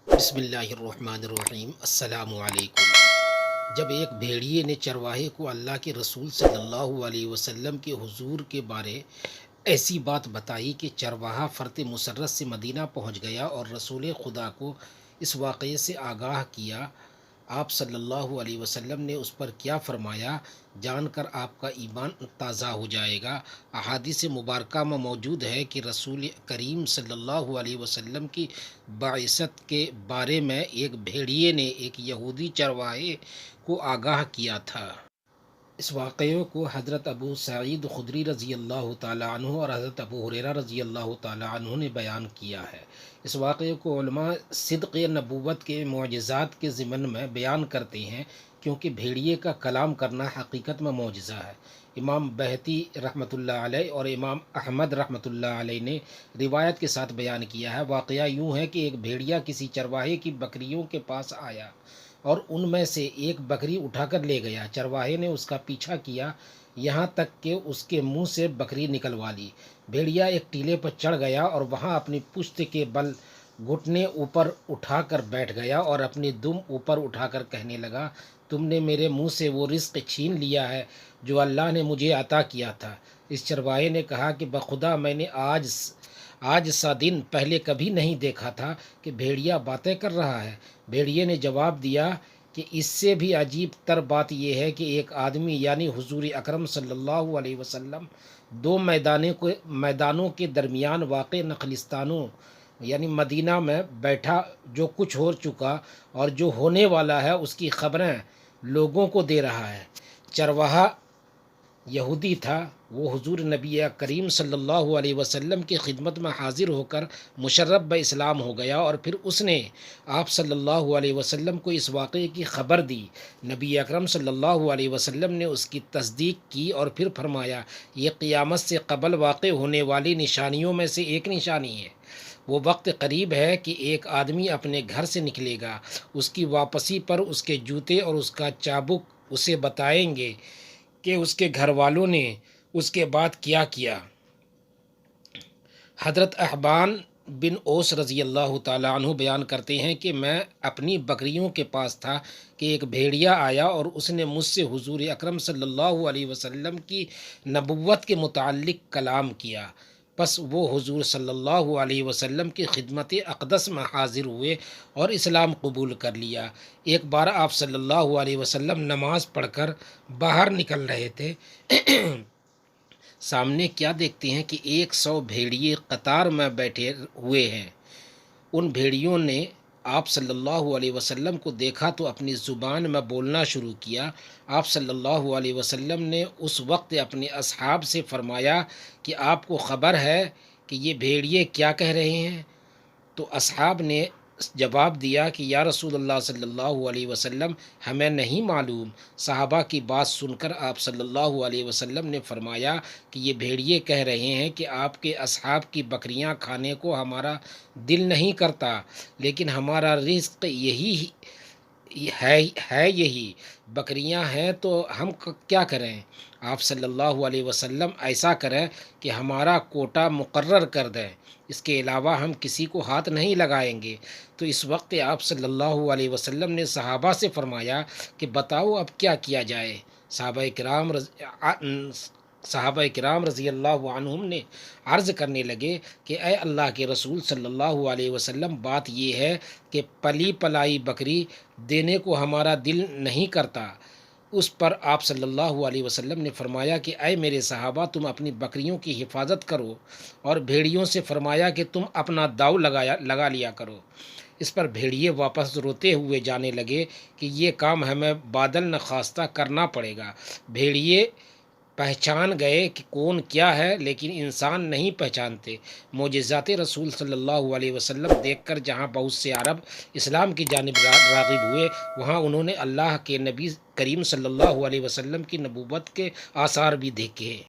بسم اللہ الرحمن الرحیم۔ السلام علیکم۔ جب ایک بھیڑیے نے چرواہے کو اللہ کے رسول صلی اللہ علیہ وسلم کے حضور کے بارے ایسی بات بتائی کہ چرواہا فرط مسرت سے مدینہ پہنچ گیا اور رسول خدا کو اس واقعے سے آگاہ کیا، آپ صلی اللہ علیہ وسلم نے اس پر کیا فرمایا جان کر آپ کا ایمان تازہ ہو جائے گا۔ احادیث مبارکہ میں موجود ہے کہ رسول کریم صلی اللہ علیہ وسلم کی بعثت کے بارے میں ایک بھیڑیے نے ایک یہودی چرواہے کو آگاہ کیا تھا۔ اس واقعے کو حضرت ابو سعید خدری رضی اللہ تعالیٰ عنہ اور حضرت ابو ہریرہ رضی اللہ تعالیٰ عنہ نے بیان کیا ہے۔ اس واقعے کو علماء صدق نبوت کے معجزات کے ضمن میں بیان کرتے ہیں، کیونکہ بھیڑیے کا کلام کرنا حقیقت میں معجزہ ہے۔ امام بہتی رحمۃ اللہ علیہ اور امام احمد رحمۃ اللہ علیہ نے روایت کے ساتھ بیان کیا ہے۔ واقعہ یوں ہے کہ ایک بھیڑیا کسی چرواہے کی بکریوں کے پاس آیا اور ان میں سے ایک بکری اٹھا کر لے گیا۔ چرواہے نے اس کا پیچھا کیا یہاں تک کہ اس کے منہ سے بکری نکلوا لی۔ بھیڑیا ایک ٹیلے پر چڑھ گیا اور وہاں اپنی پشت کے بل گھٹنے اوپر اٹھا کر بیٹھ گیا اور اپنی دم اوپر اٹھا کر کہنے لگا، تم نے میرے منہ سے وہ رزق چھین لیا ہے جو اللہ نے مجھے عطا کیا تھا۔ اس چرواہے نے کہا کہ بخدا میں نے آج سا دن پہلے کبھی نہیں دیکھا تھا کہ بھیڑیا باتیں کر رہا ہے۔ بھیڑیے نے جواب دیا کہ اس سے بھی عجیب تر بات یہ ہے کہ ایک آدمی یعنی حضور اکرم صلی اللہ علیہ وسلم دو میدانوں کے درمیان واقع نخلستانوں یعنی مدینہ میں بیٹھا، جو کچھ ہو چکا اور جو ہونے والا ہے اس کی خبریں لوگوں کو دے رہا ہے۔ چرواہا یہودی تھا، وہ حضور نبی کریم صلی اللہ علیہ وسلم کی خدمت میں حاضر ہو کر مشرف اسلام ہو گیا اور پھر اس نے آپ صلی اللہ علیہ وسلم کو اس واقعے کی خبر دی۔ نبی اکرم صلی اللہ علیہ وسلم نے اس کی تصدیق کی اور پھر فرمایا، یہ قیامت سے قبل واقع ہونے والی نشانیوں میں سے ایک نشانی ہے۔ وہ وقت قریب ہے کہ ایک آدمی اپنے گھر سے نکلے گا، اس کی واپسی پر اس کے جوتے اور اس کا چابک اسے بتائیں گے کہ اس کے گھر والوں نے اس کے بعد کیا کیا۔ حضرت احبان بن اوس رضی اللہ تعالیٰ عنہ بیان کرتے ہیں کہ میں اپنی بکریوں کے پاس تھا کہ ایک بھیڑیا آیا اور اس نے مجھ سے حضور اکرم صلی اللہ علیہ وسلم کی نبوت کے متعلق کلام کیا۔ پس وہ حضور صلی اللہ علیہ وسلم کی خدمت اقدس میں حاضر ہوئے اور اسلام قبول کر لیا۔ ایک بار آپ صلی اللہ علیہ وسلم نماز پڑھ کر باہر نکل رہے تھے، سامنے کیا دیکھتے ہیں کہ 100 بھیڑیے قطار میں بیٹھے ہوئے ہیں۔ ان بھیڑیوں نے آپ صلی اللہ علیہ وسلم کو دیکھا تو اپنی زبان میں بولنا شروع کیا۔ آپ صلی اللہ علیہ وسلم نے اس وقت اپنے اصحاب سے فرمایا کہ آپ کو خبر ہے کہ یہ بھیڑیے کیا کہہ رہے ہیں؟ تو اصحاب نے جواب دیا کہ یا رسول اللہ صلی اللہ علیہ وسلم ہمیں نہیں معلوم۔ صحابہ کی بات سن کر آپ صلی اللہ علیہ وسلم نے فرمایا کہ یہ بھیڑیے کہہ رہے ہیں کہ آپ کے اصحاب کی بکریاں کھانے کو ہمارا دل نہیں کرتا، لیکن ہمارا رزق یہی ہے یہی بکریاں ہیں تو ہم کیا کریں؟ آپ صلی اللہ علیہ وسلم ایسا کریں کہ ہمارا کوٹا مقرر کر دیں، اس کے علاوہ ہم کسی کو ہاتھ نہیں لگائیں گے۔ تو اس وقت آپ صلی اللہ علیہ وسلم نے صحابہ سے فرمایا کہ بتاؤ اب کیا کیا جائے؟ صحابہ کرام رضی اللہ عنہم نے عرض کرنے لگے کہ اے اللہ کے رسول صلی اللہ علیہ وسلم، بات یہ ہے کہ پلی پلائی بکری دینے کو ہمارا دل نہیں کرتا۔ اس پر آپ صلی اللہ علیہ وسلم نے فرمایا کہ اے میرے صحابہ، تم اپنی بکریوں کی حفاظت کرو، اور بھیڑیوں سے فرمایا کہ تم اپنا داؤ لگا لیا کرو۔ اس پر بھیڑیے واپس روتے ہوئے جانے لگے کہ یہ کام ہمیں بادل نخواستہ کرنا پڑے گا۔ بھیڑیے پہچان گئے کہ کون کیا ہے، لیکن انسان نہیں پہچانتے۔ معجزات رسول صلی اللہ علیہ وسلم دیکھ کر جہاں بہت سے عرب اسلام کی جانب راغب ہوئے، وہاں انہوں نے اللہ کے نبی کریم صلی اللہ علیہ وسلم کی نبوت کے آثار بھی دیکھے۔